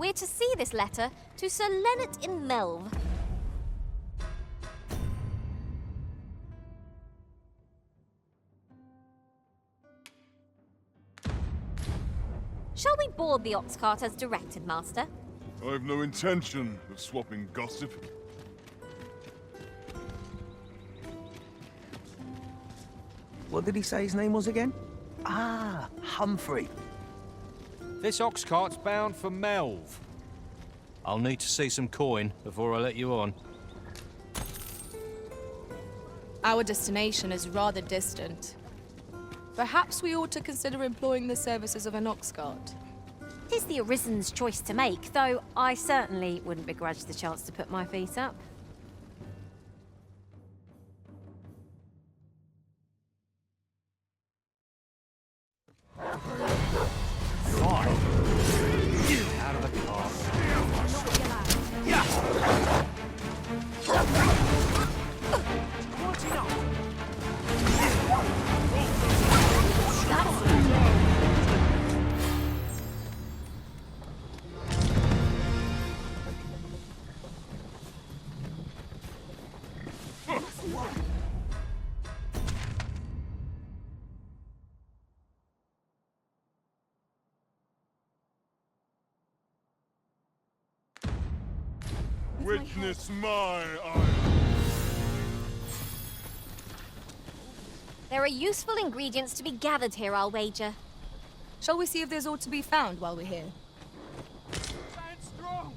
We're to see this letter to Sir Leonard in Melve. Shall we board the ox cart as directed, Master? I've no intention of swapping gossip. What did he say his name was again? Ah, Humphrey. This ox cart's bound for Melve. I'll need to see some coin before I let you on. Our destination is rather distant. Perhaps we ought to consider employing the services of an ox cart. It is the Arisen's choice to make, though I certainly wouldn't begrudge the chance to put my feet up. Out of the car. Witness my eye. There are useful ingredients to be gathered here, I'll wager. Shall we see if there's aught to be found while we're here? Stand strong!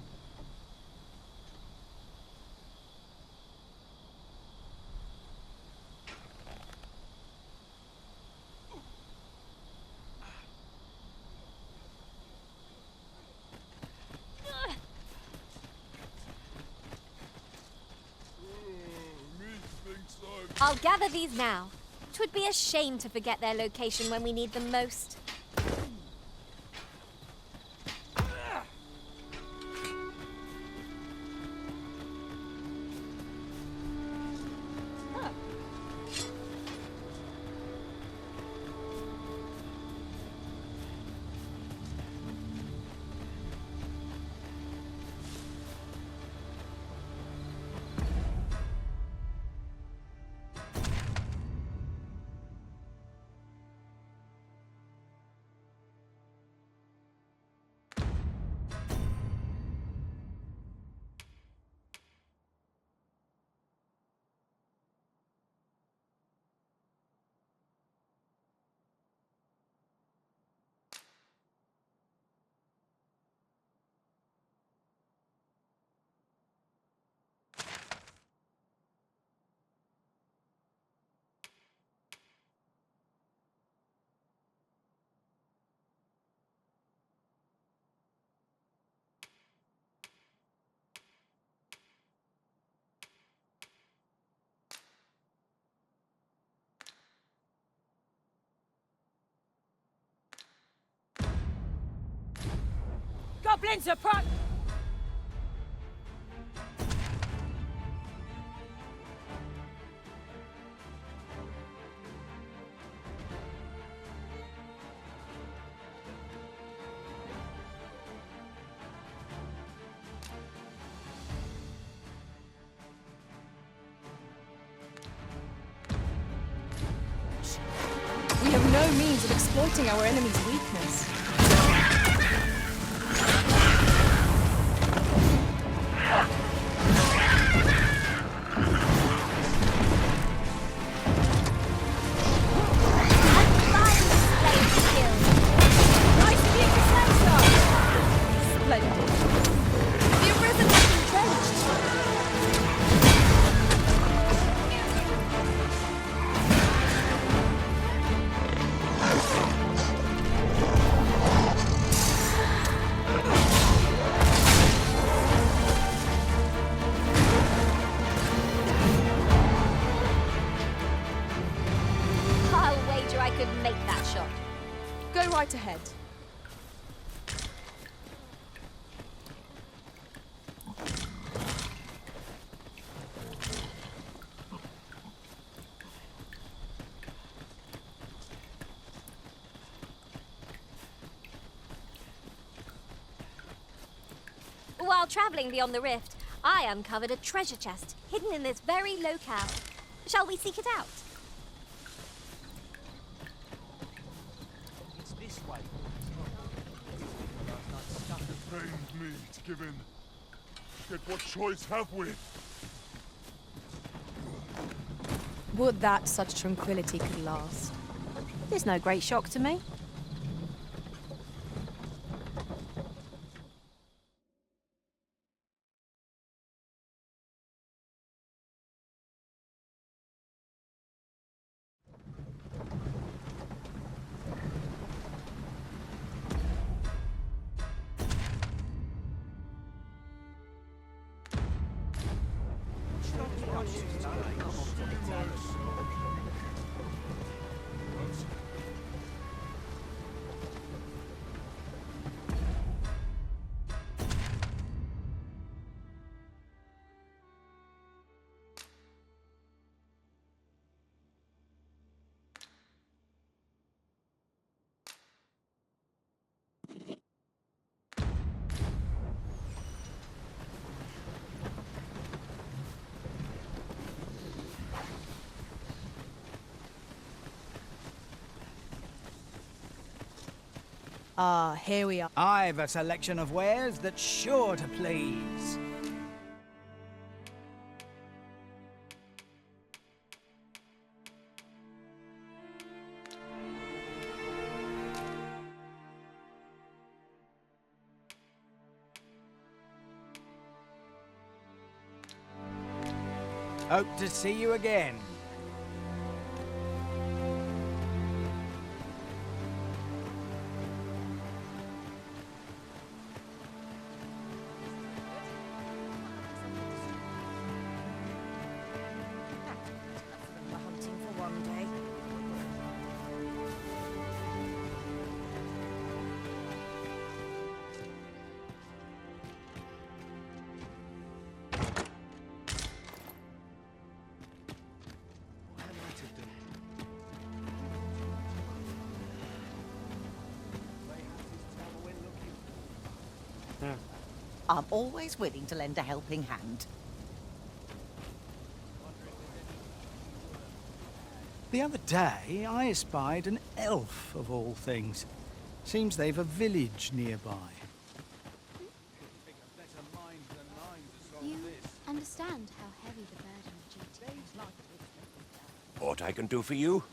Methinks I'll gather these now. 'Twould be a shame to forget their location when we need them most. Goblins approach! We have no means of exploiting our enemy's weakness. Go right ahead. While travelling beyond the rift, I uncovered a treasure chest hidden in this very locale. Shall we seek it out? It's this way. Pains me to give in. Yet what choice have we? Would that such tranquility could last. There's no great shock to me. Ah, here we are. I've a selection of wares that's sure to please. Hope to see you again. We're hunting for one day. I'm always willing to lend a helping hand. The other day, I espied an elf, of all things. Seems they've a village nearby. You understand how heavy the burden of duty is. Aught I can do for you?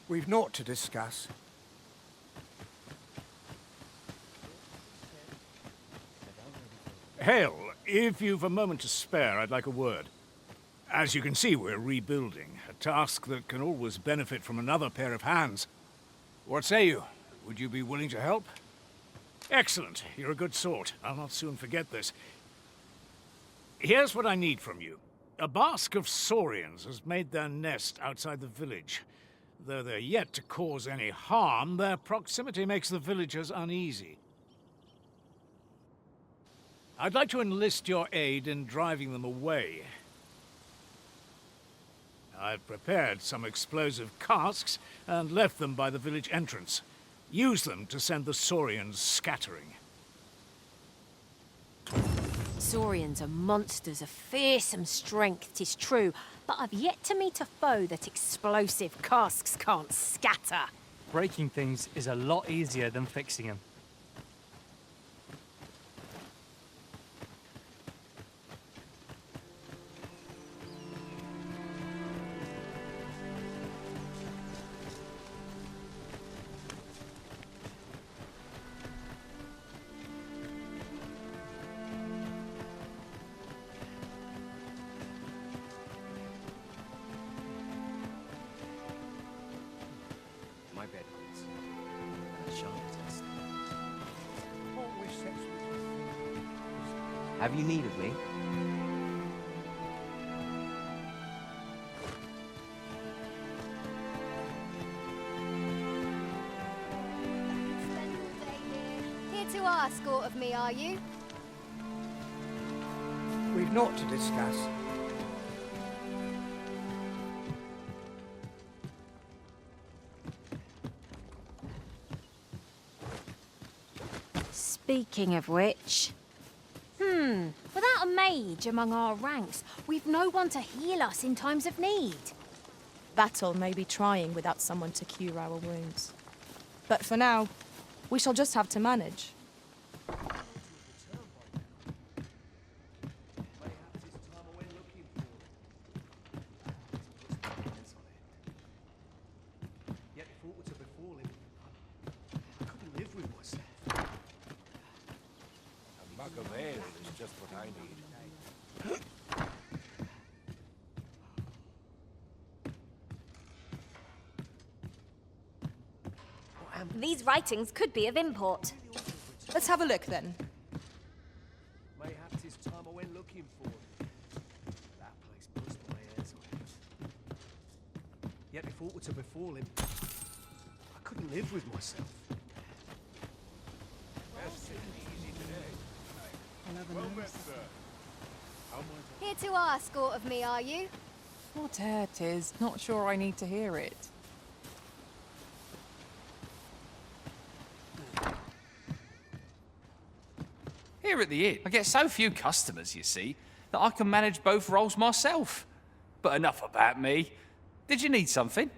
We've naught to discuss. Hale, if you've a moment to spare, I'd like a word. As you can see, we're rebuilding, a task that can always benefit from another pair of hands. What say you? Would you be willing to help? Excellent. You're a good sort. I'll not soon forget this. Here's what I need from you. A bask of saurians has made their nest outside the village. Though they're yet to cause any harm, their proximity makes the villagers uneasy. I'd like to enlist your aid in driving them away. I've prepared some explosive casks and left them by the village entrance. Use them to send the saurians scattering. Saurians are monsters of fearsome strength, 'tis true, but I've yet to meet a foe that explosive casks can't scatter. Breaking things is a lot easier than fixing them. Have you needed me? Here to ask aught of me, are you? We've naught to discuss. Speaking of which... without a mage among our ranks, we've no one to heal us in times of need. Battle may be trying without someone to cure our wounds. But for now, we shall just have to manage. Yet if aught were to befall him, I couldn't live with myself. A mug of ale is just what I need. These writings could be of import. Let's have a look then. Mayhap 'tis time I went looking for him. That place burst my ears away. Yet if aught were to befall him, I couldn't live with myself. Well met, sir. How might Here to ask aught of me, are you? Whate'er 'tis, not sure I need to hear it. Here at the inn, I get so few customers, you see, that I can manage both roles myself. But enough about me. Did you need something?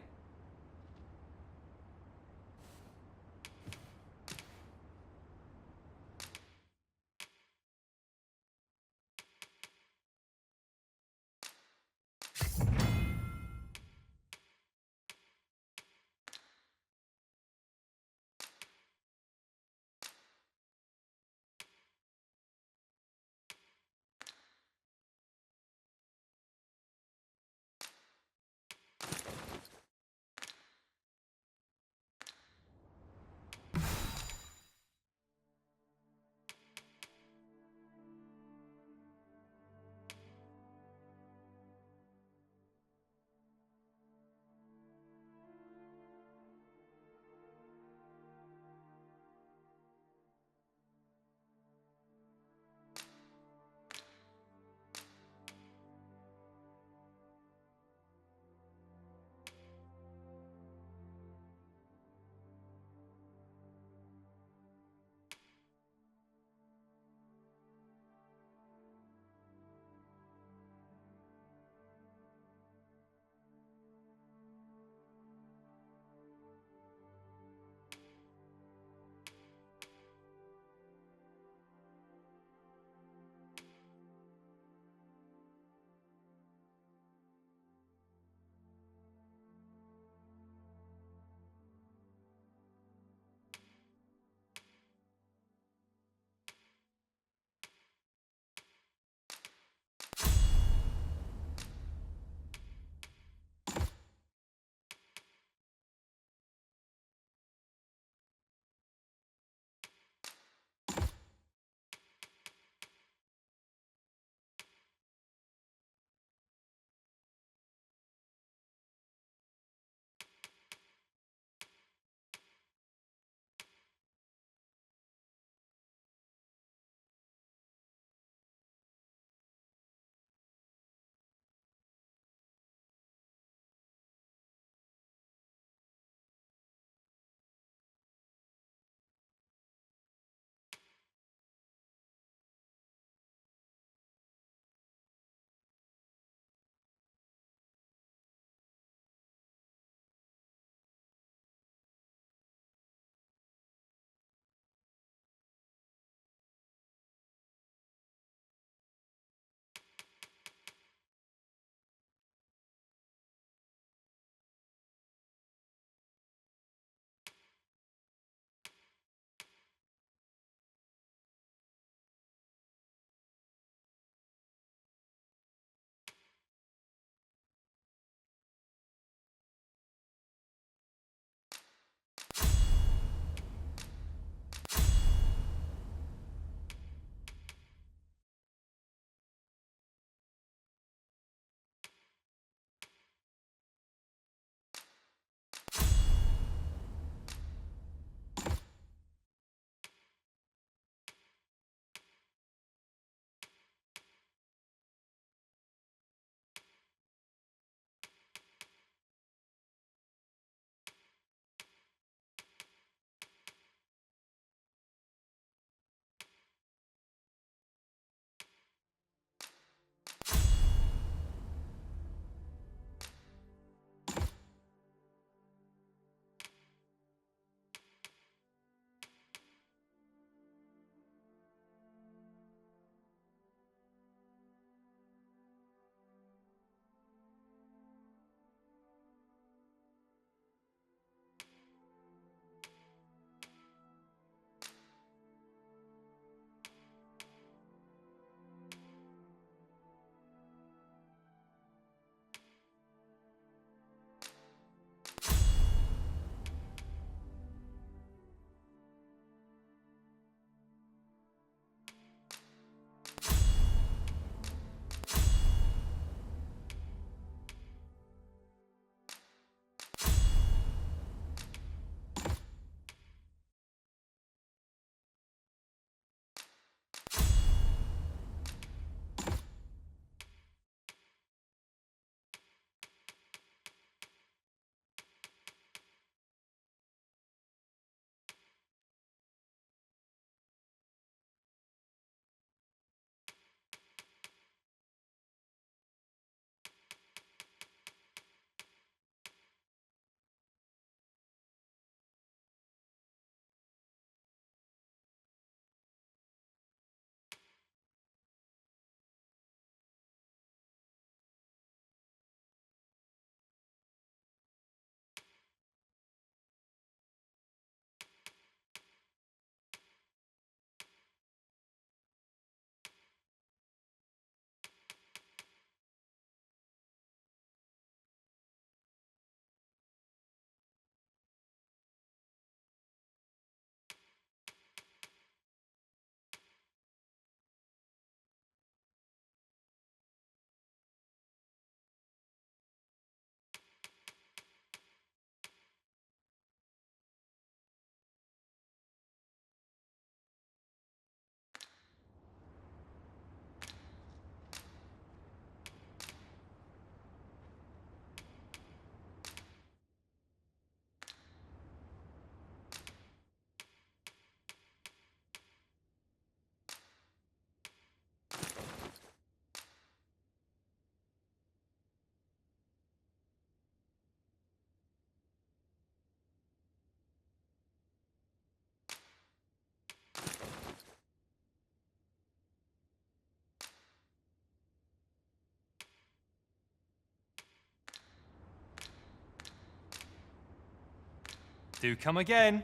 Do come again.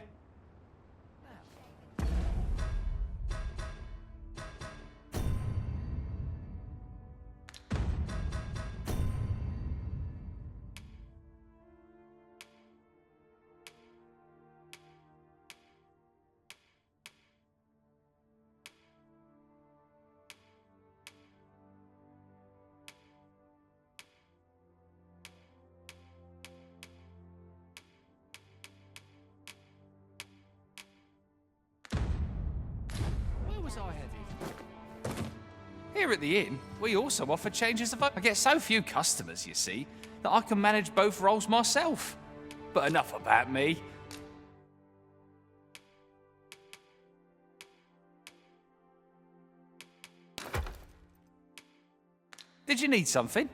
Was I headed? Here at the inn, we also offer changes of... I get so few customers, you see, that I can manage both roles myself. But enough about me. Did you need something?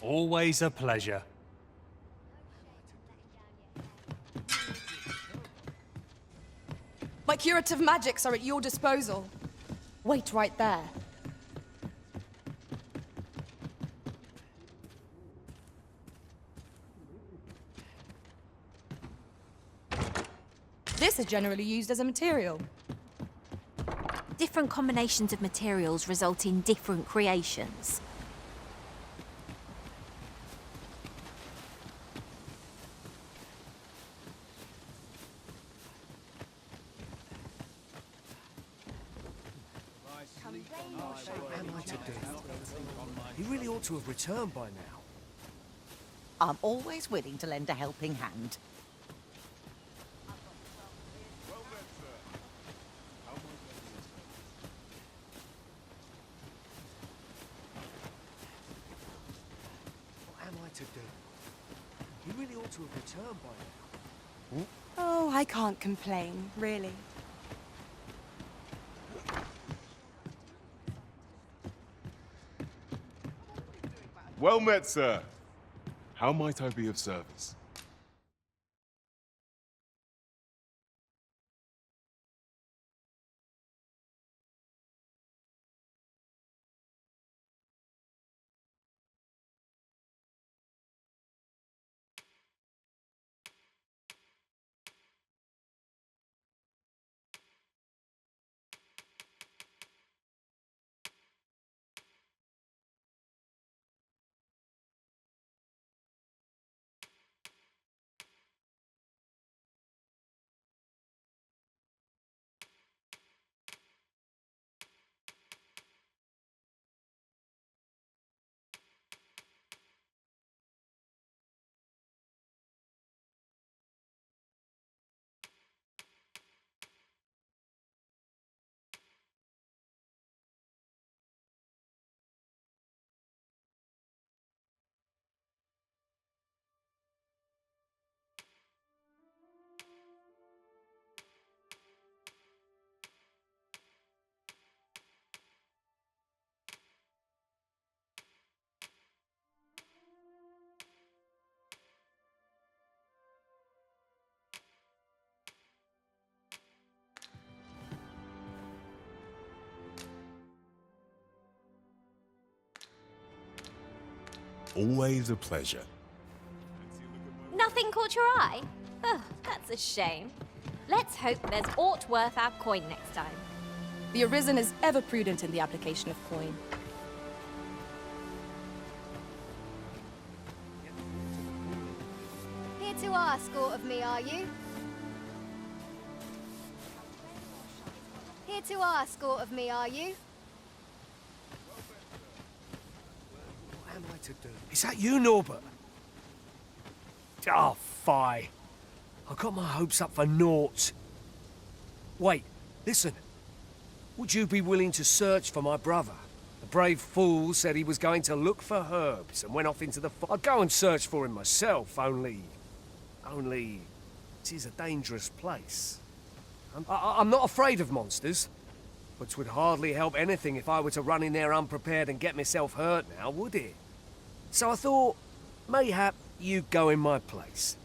Always a pleasure. My curative magics are at your disposal. Wait right there. This is generally used as a material. Different combinations of materials result in different creations. He really ought to have returned by now. I'm always willing to lend a helping hand. What am I to do? He really ought to have returned by now. Oh, I can't complain, really. Well met, sir. How might I be of service? Always a pleasure. Nothing caught your eye? Oh, that's a shame. Let's hope there's aught worth our coin next time. The Arisen is ever prudent in the application of coin. Here to ask aught of me, are you? Here to ask aught of me, are you? What am I to do? Is that you, Norbert? Oh, fie. I got my hopes up for naught. Wait, listen. Would you be willing to search for my brother? The brave fool said he was going to look for herbs and went off into the... I'd go and search for him myself, only... It is a dangerous place. I'm not afraid of monsters, but 'twould hardly help anything if I were to run in there unprepared and get myself hurt now, would it? So I thought, mayhap you'd go in my place.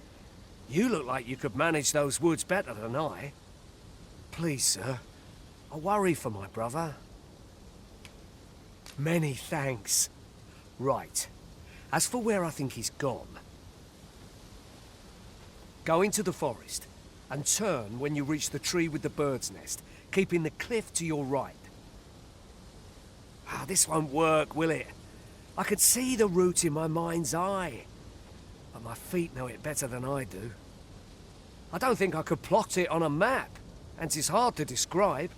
You look like you could manage those woods better than I. Please, sir, I worry for my brother. Many thanks. Right. As for where I think he's gone, go into the forest and turn when you reach the tree with the bird's nest, keeping the cliff to your right. Ah, this won't work, will it? I could see the route in my mind's eye, but my feet know it better than I do. I don't think I could plot it on a map, and 'tis hard to describe.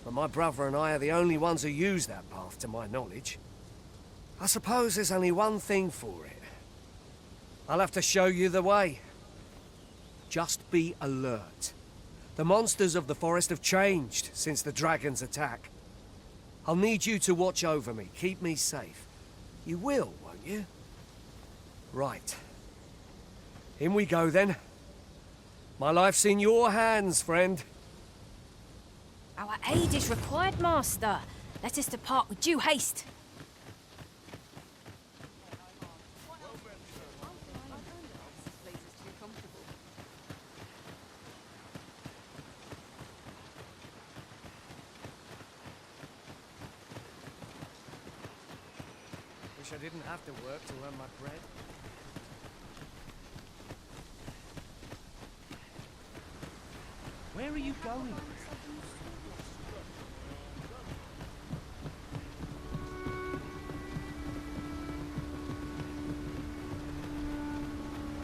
But my brother and I are the only ones who use that path, to my knowledge. I suppose there's only one thing for it. I'll have to show you the way. Just be alert. The monsters of the forest have changed since the dragon's attack. I'll need you to watch over me, keep me safe. You will, won't you? Right. In we go, then. My life's in your hands, friend. Our aid is required, Master. Let us depart with due haste. Wish I didn't have to work to earn my bread. Where are you going?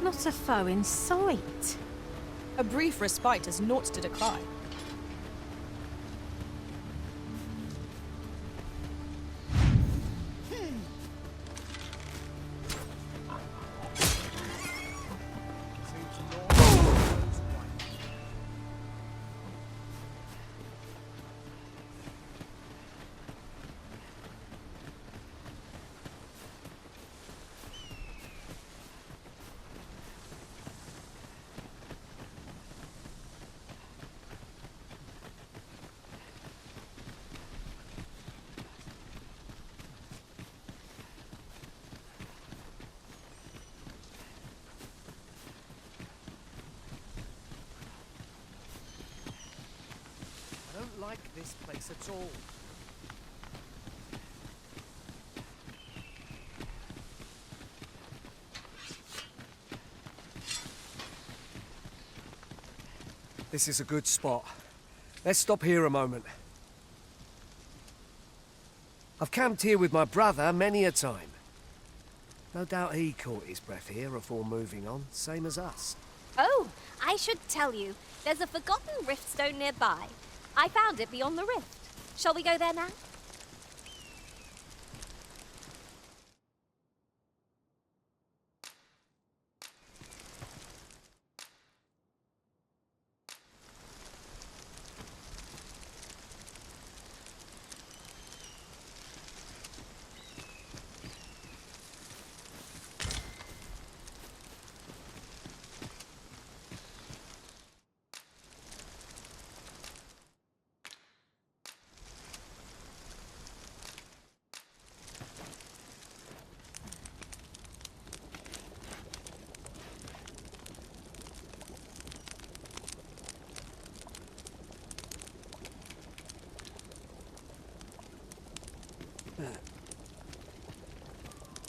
Not a foe in sight. A brief respite is naught to decline. like this place at all. This is a good spot. Let's stop here a moment. I've camped here with my brother many a time. No doubt he caught his breath here before moving on, same as us. Oh, I should tell you, there's a forgotten rift stone nearby. I found it beyond the rift. Shall we go there now?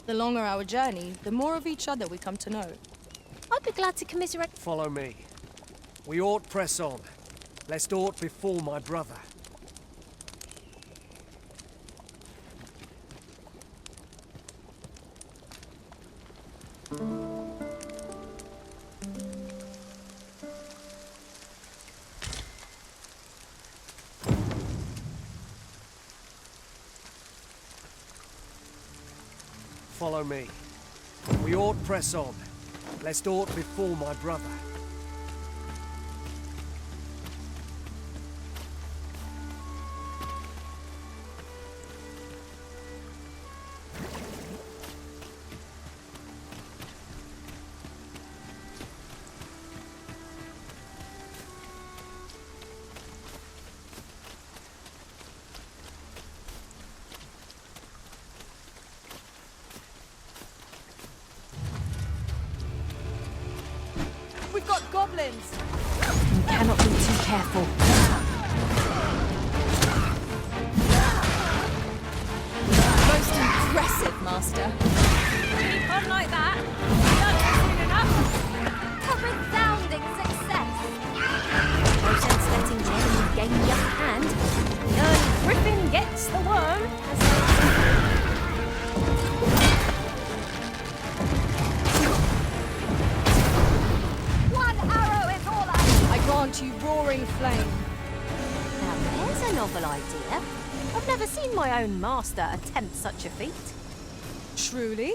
The longer our journey, the more of each other we come to know. I'd be glad to commiserate. Follow me. We ought press on, lest aught befall my brother. Follow me. We ought press on, lest aught befall my brother. We've got goblins! You cannot be too careful. Most impressive, Master. Keep on like that. Not soon enough. A resounding success. No sense letting the enemy gain the upper hand. The early griffin gets the worm, as they say. I grant you roaring flame. Now there's a novel idea. I've never seen my own master attempt such a feat. Truly?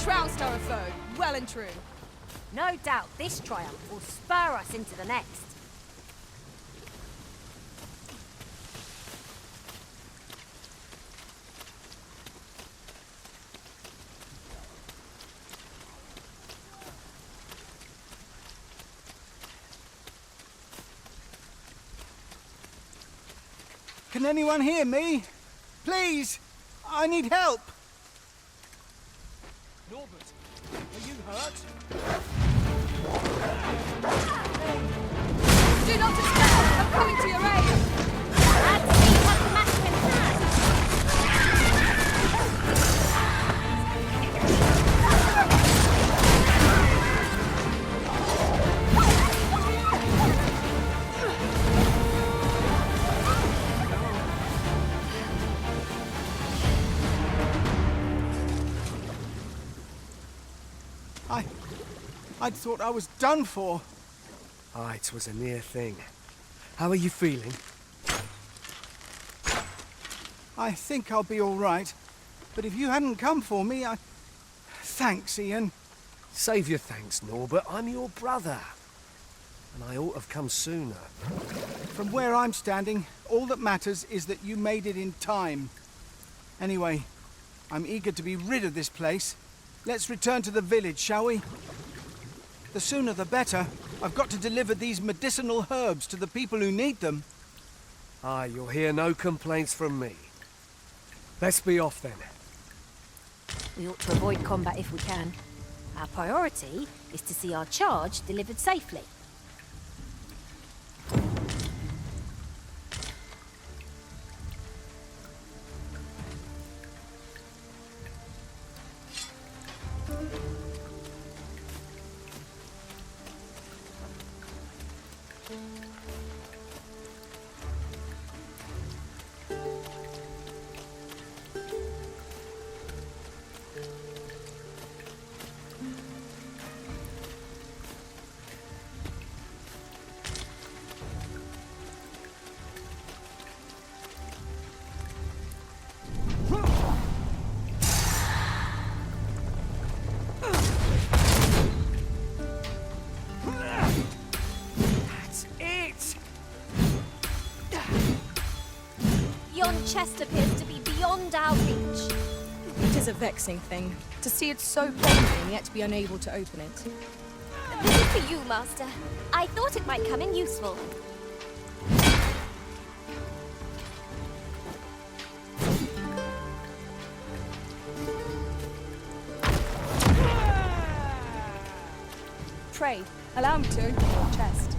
Trounced our foe, well and true. No doubt this triumph will spur us into the next. Can anyone hear me? Please! I need help! Norbert, are you hurt? Do not despair! I'm coming to your aid! Let's see what the master in hand. I'd thought I was done for. Aye, it was a near thing. How are you feeling? I think I'll be all right. But if you hadn't come for me, Thanks, Ian. Save your thanks, Norbert. I'm your brother. And I ought to have come sooner. From where I'm standing, all that matters is that you made it in time. Anyway, I'm eager to be rid of this place. Let's return to the village, shall we? The sooner the better. I've got to deliver these medicinal herbs to the people who need them. Aye, you'll hear no complaints from me. Let's be off then. We ought to avoid combat if we can. Our priority is to see our charge delivered safely. Yon chest appears to be beyond our reach. It is a vexing thing, to see it so plainly and yet be unable to open it. This is for you, Master. I thought it might come in useful. Pray, allow me to open your chest.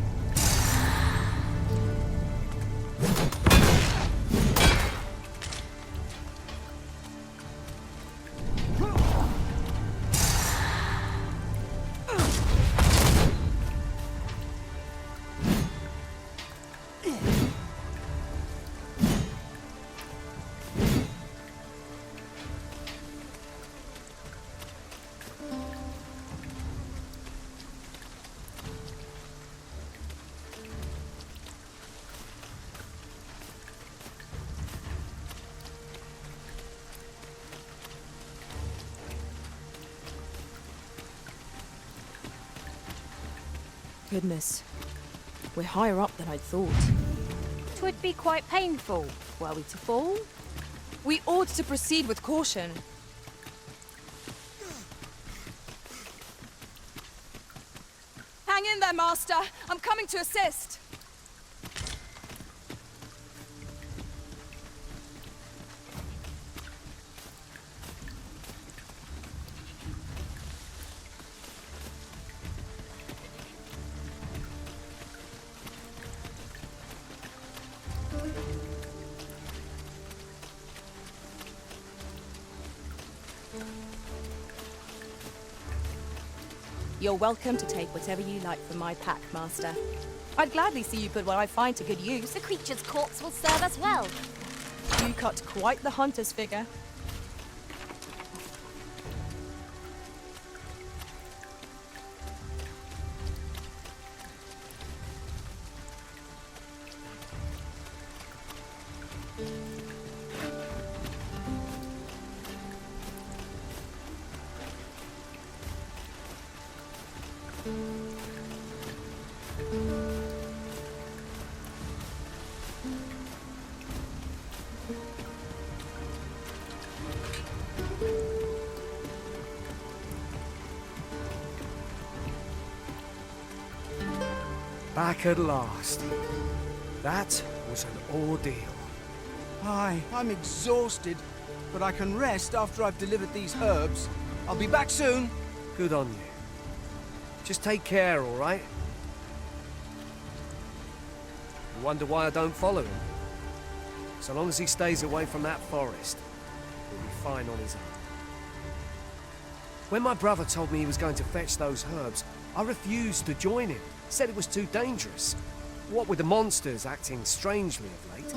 Goodness. We're higher up than I'd thought. 'Twould be quite painful, were we to fall. We ought to proceed with caution. Hang in there, Master! I'm coming to assist! You're welcome to take whatever you like from my pack, Master. I'd gladly see you put what I find to good use. The creature's corpse will serve us well. You cut quite the hunter's figure. Back at last. That was an ordeal. Aye, I'm exhausted, but I can rest after I've delivered these herbs. I'll be back soon. Good on you. Just take care, all right? You wonder why I don't follow him? So long as he stays away from that forest, he'll be fine on his own. When my brother told me he was going to fetch those herbs, I refused to join him. Said it was too dangerous. What with the monsters acting strangely of late.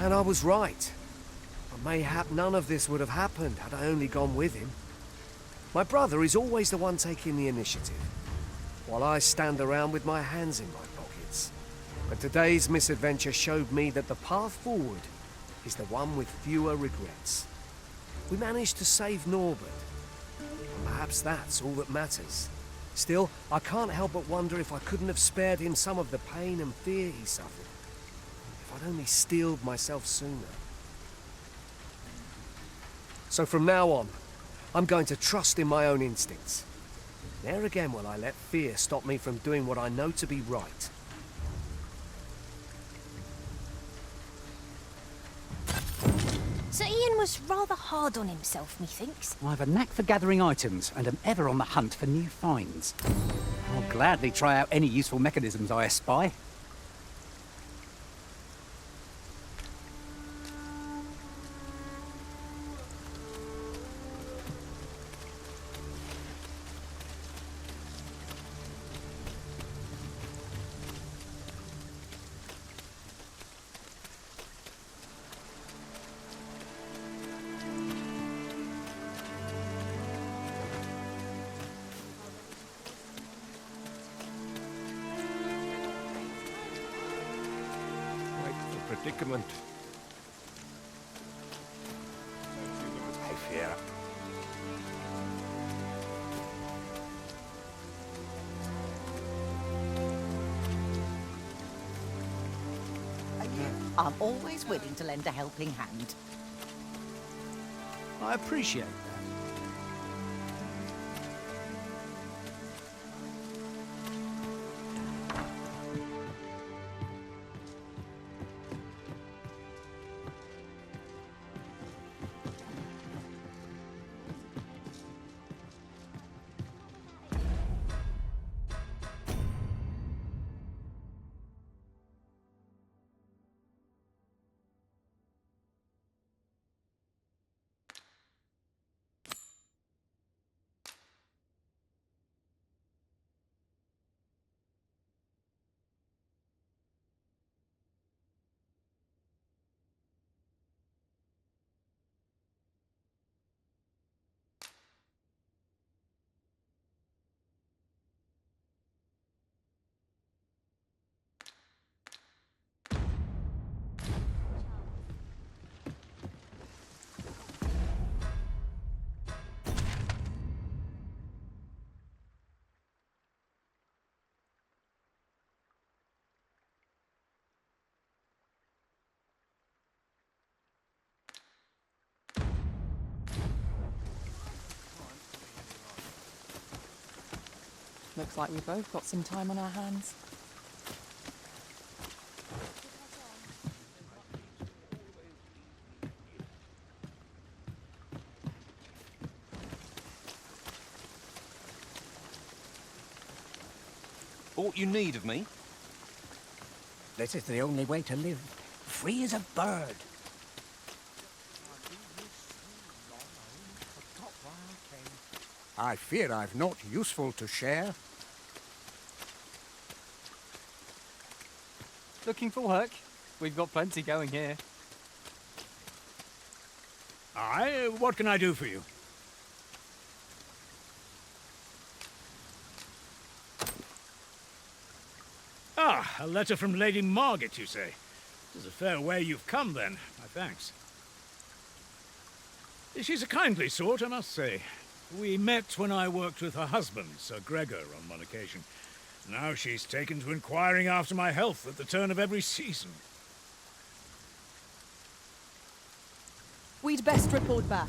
And I was right. But mayhap none of this would have happened had I only gone with him. My brother is always the one taking the initiative, while I stand around with my hands in my pockets. But today's misadventure showed me that the path forward is the one with fewer regrets. We managed to save Norbert. Perhaps that's all that matters. Still, I can't help but wonder if I couldn't have spared him some of the pain and fear he suffered. If I'd only steeled myself sooner. So from now on, I'm going to trust in my own instincts. Ne'er again will I let fear stop me from doing what I know to be right. Sir Ian was rather hard on himself, methinks. I have a knack for gathering items and am ever on the hunt for new finds. I'll gladly try out any useful mechanisms I espy. Predicament. I fear. I'm always willing to lend a helping hand. I appreciate that. Looks like we both got some time on our hands. Aught you need of me? This is the only way to live. Free as a bird. I fear I've not useful to share. Looking for work? We've got plenty going here. Aye, what can I do for you? Ah, a letter from Lady Margaret, you say? It is a fair way you've come, then. My thanks. She's a kindly sort, I must say. We met when I worked with her husband, Sir Gregor, on one occasion. Now she's taken to inquiring after my health at the turn of every season. We'd best report back.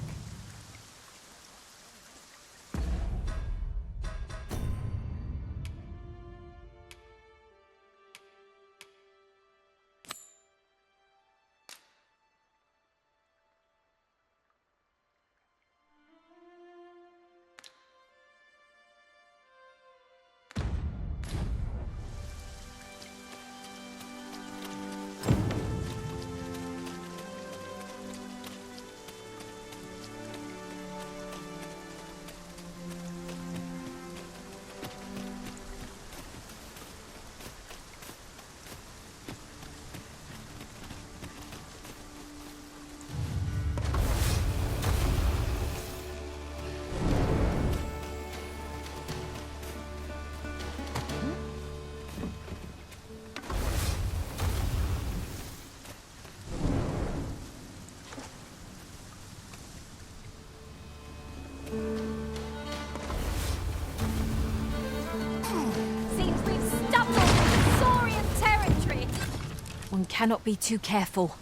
cannot be too careful.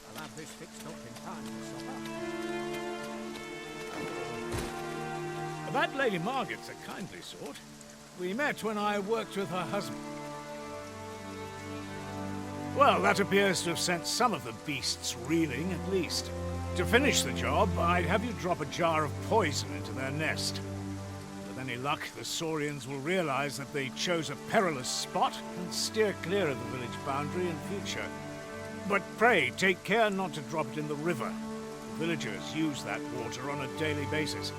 I'll have this fixed up in time for supper. That Lady Margaret's a kindly sort. We met when I worked with her husband. Well, that appears to have sent some of the beasts reeling, at least. To finish the job, I'd have you drop a jar of poison into their nest. With any luck, the Saurians will realize that they chose a perilous spot and steer clear of the village boundary in future. But pray, take care not to drop it in the river. The villagers use that water on a daily basis.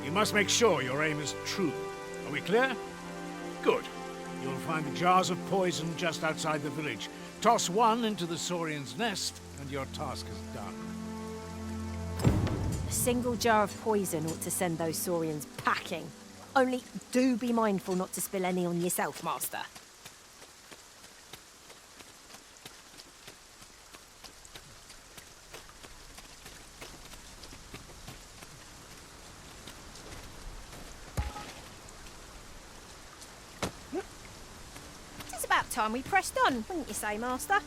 You must make sure your aim is true. Are we clear? Good. You'll find the jars of poison just outside the village. Toss one into the Saurian's nest, and your task is done. A single jar of poison ought to send those Saurians packing. Only do be mindful not to spill any on yourself, Master. It's about time we pressed on, wouldn't you say, Master?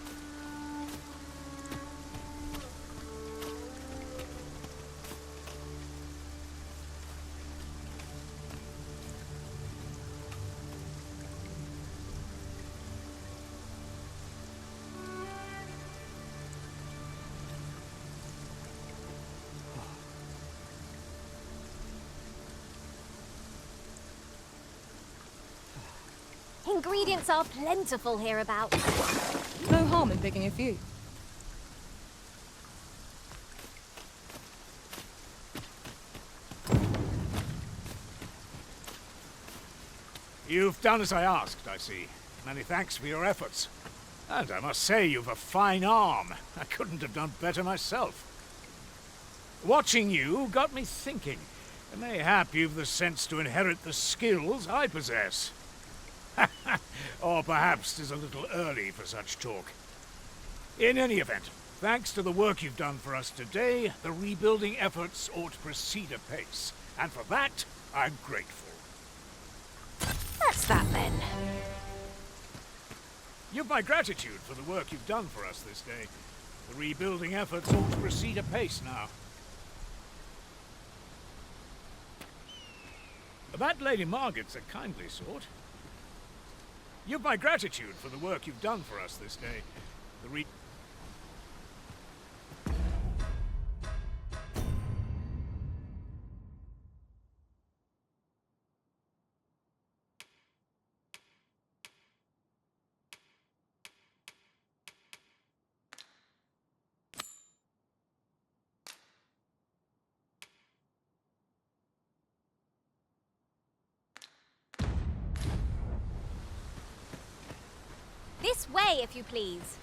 Ingredients are plentiful hereabouts. No harm in picking a few. You've done as I asked, I see. Many thanks for your efforts. And I must say, you've a fine arm. I couldn't have done better myself. Watching you got me thinking. Mayhap you've the sense to inherit the skills I possess. Or perhaps 'tis a little early for such talk. In any event, thanks to the work you've done for us today, the rebuilding efforts ought to proceed apace. And for that, I'm grateful. That's that then. You've my gratitude for the work you've done for us this day. The rebuilding efforts ought to proceed apace now. That Lady Margaret's a kindly sort. You've my gratitude for the work you've done for us this day. The This way, if you please.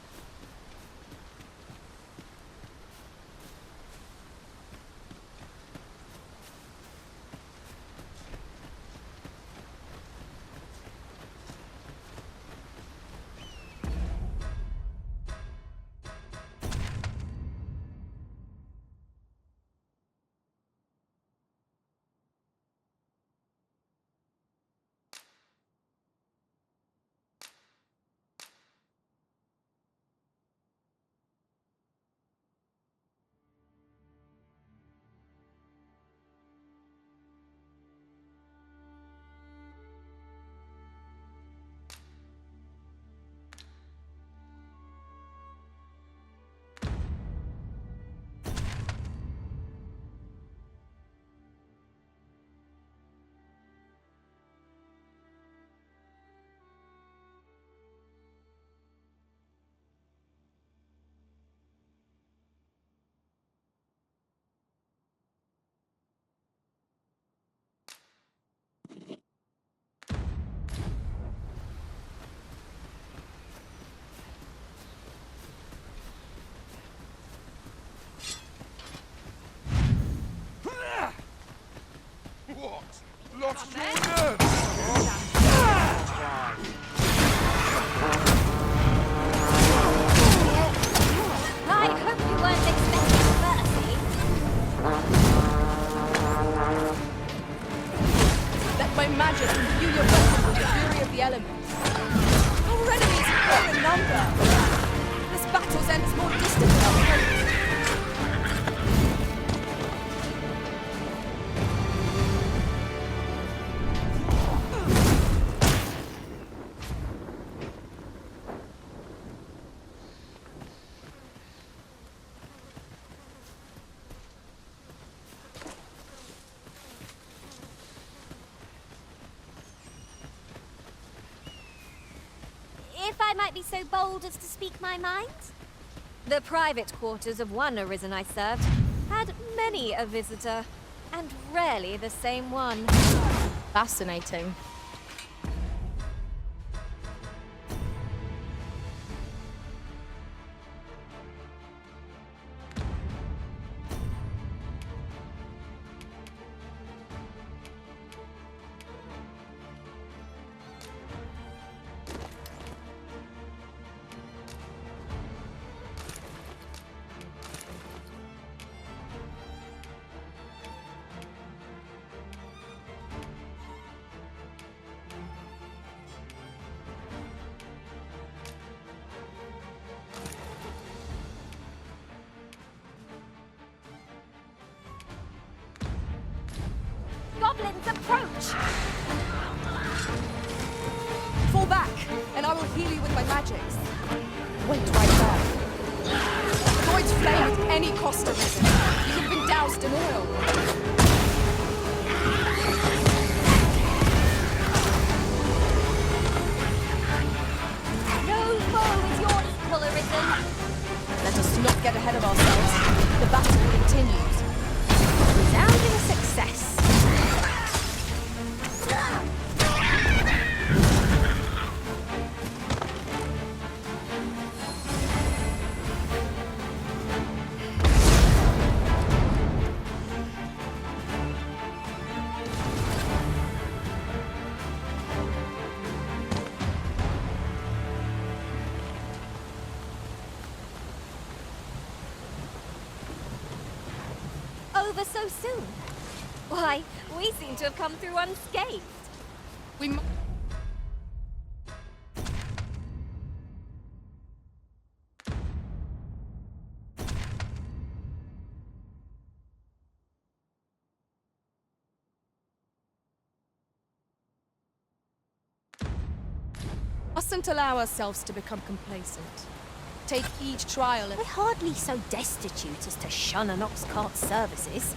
I hope you weren't expecting mercy. Let my magic imbue your weapon with the fury of the elements. Our enemies are in number. This battle's end is more distant than our hoped. If I might be so bold as to speak my mind. The private quarters of one arisen I served had many a visitor, and rarely the same one. Fascinating. Goblins approach! Fall back, and I will heal you with my magics. Wait right there. Avoid flame at any cost, Arisen. You have been doused in oil. No foe is your equal, Arisen. Let us not get ahead of ourselves. The battle continues. Resounding success. Over so soon? Why, we seem to have come through unscathed. We mustn't allow ourselves to become complacent. Take each trial We're hardly so destitute as to shun an ox cart's services.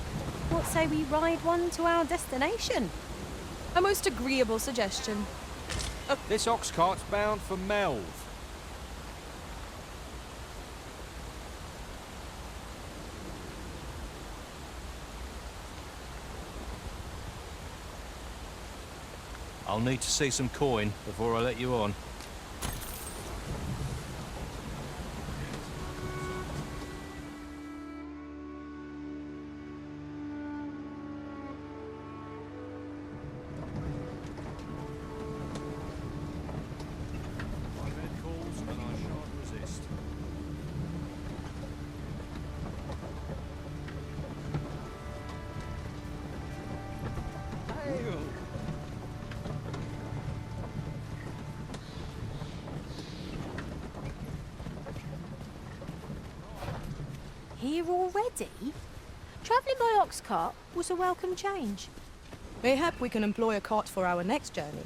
What say we ride one to our destination? a most agreeable suggestion. This ox cart's bound for Melv. I'll need to see some coin before I let you on. My bed calls and I shan't resist. Here already? Travelling by ox cart was a welcome change. Mayhap we can employ a cart for our next journey.